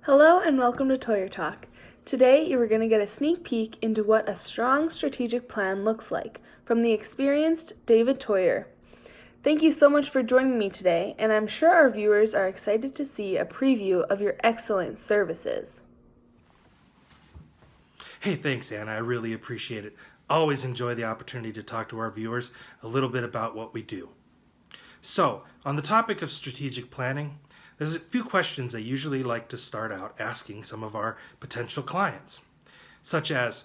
Hello and welcome to Toyer Talk. Today you are going to get a sneak peek into what a strong strategic plan looks like from the experienced David Toyer. Thank you so much for joining me today, and I'm sure our viewers are excited to see a preview of your excellent services. Hey, thanks, Anna. I really appreciate it. Always enjoy the opportunity to talk to our viewers a little bit about what we do. So, on the topic of strategic planning, there's a few questions I usually like to start out asking some of our potential clients, such as,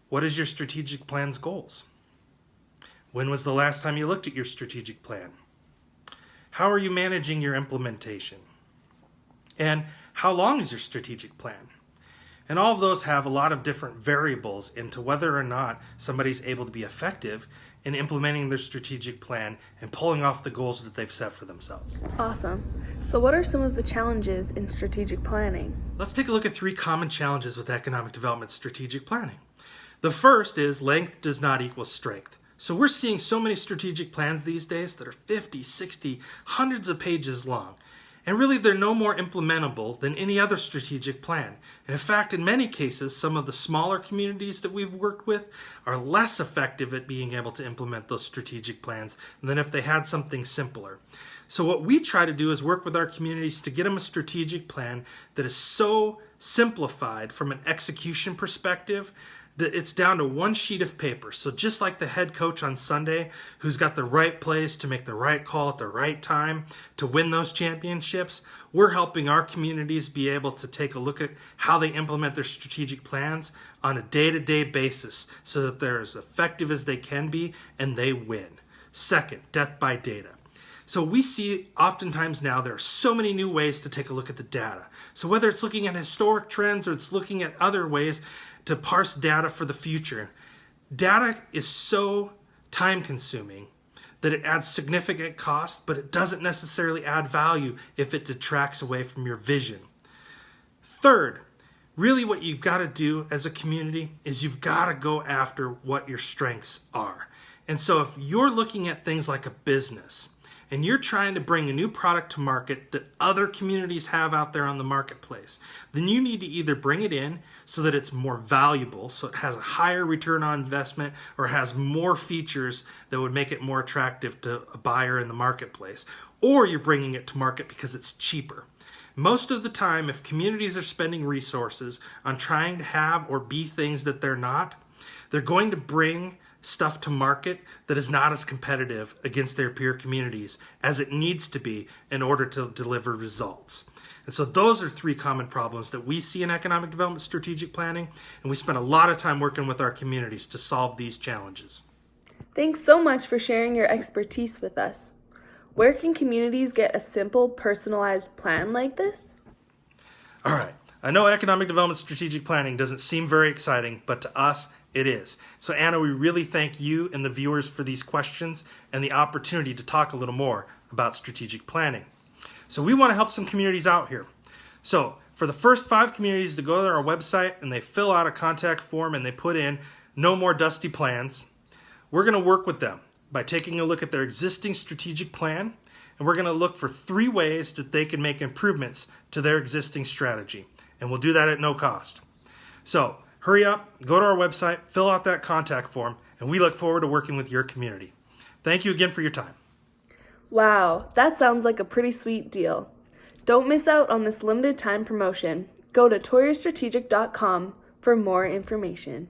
what is your strategic plan's goals? When was the last time you looked at your strategic plan? How are you managing your implementation? And how long is your strategic plan? And all of those have a lot of different variables into whether or not somebody's able to be effective in implementing their strategic plan and pulling off the goals that they've set for themselves. Awesome. So what are some of the challenges in strategic planning? Let's take a look at 3 common challenges with economic development strategic planning. The first is length does not equal strength. So we're seeing so many strategic plans these days that are 50, 60, hundreds of pages long. And really, they're no more implementable than any other strategic plan. And in fact, in many cases, some of the smaller communities that we've worked with are less effective at being able to implement those strategic plans than if they had something simpler. So what we try to do is work with our communities to get them a strategic plan that is so simplified from an execution perspective that it's down to one sheet of paper. So just like the head coach on Sunday who's got the right plays to make the right call at the right time to win those championships, we're helping our communities be able to take a look at how they implement their strategic plans on a day-to-day basis so that they're as effective as they can be and they win. Second, death by data. So we see oftentimes now there are so many new ways to take a look at the data. So whether it's looking at historic trends or it's looking at other ways to parse data for the future, data is so time consuming that it adds significant cost, but it doesn't necessarily add value if it detracts away from your vision. Third, really what you've got to do as a community is you've got to go after what your strengths are. And so if you're looking at things like a business, and you're trying to bring a new product to market that other communities have out there on the marketplace, then you need to either bring it in so that it's more valuable, so it has a higher return on investment or has more features that would make it more attractive to a buyer in the marketplace, or you're bringing it to market because it's cheaper. Most of the time, if communities are spending resources on trying to have or be things that they're not, they're going to bring stuff to market that is not as competitive against their peer communities as it needs to be in order to deliver results. And so those are 3 common problems that we see in economic development strategic planning, and we spend a lot of time working with our communities to solve these challenges. Thanks so much for sharing your expertise with us. Where can communities get a simple, personalized plan like this? All right, I know economic development strategic planning doesn't seem very exciting, but to us, it is. So Anna, we really thank you and the viewers for these questions and the opportunity to talk a little more about strategic planning. So we want to help some communities out here. So for the first 5 communities to go to our website and they fill out a contact form and they put in no more dusty plans, we're going to work with them by taking a look at their existing strategic plan, and we're going to look for 3 ways that they can make improvements to their existing strategy. And we'll do that at no cost. So hurry up, go to our website, fill out that contact form, and we look forward to working with your community. Thank you again for your time. Wow, that sounds like a pretty sweet deal. Don't miss out on this limited time promotion. Go to toyerstrategic.com for more information.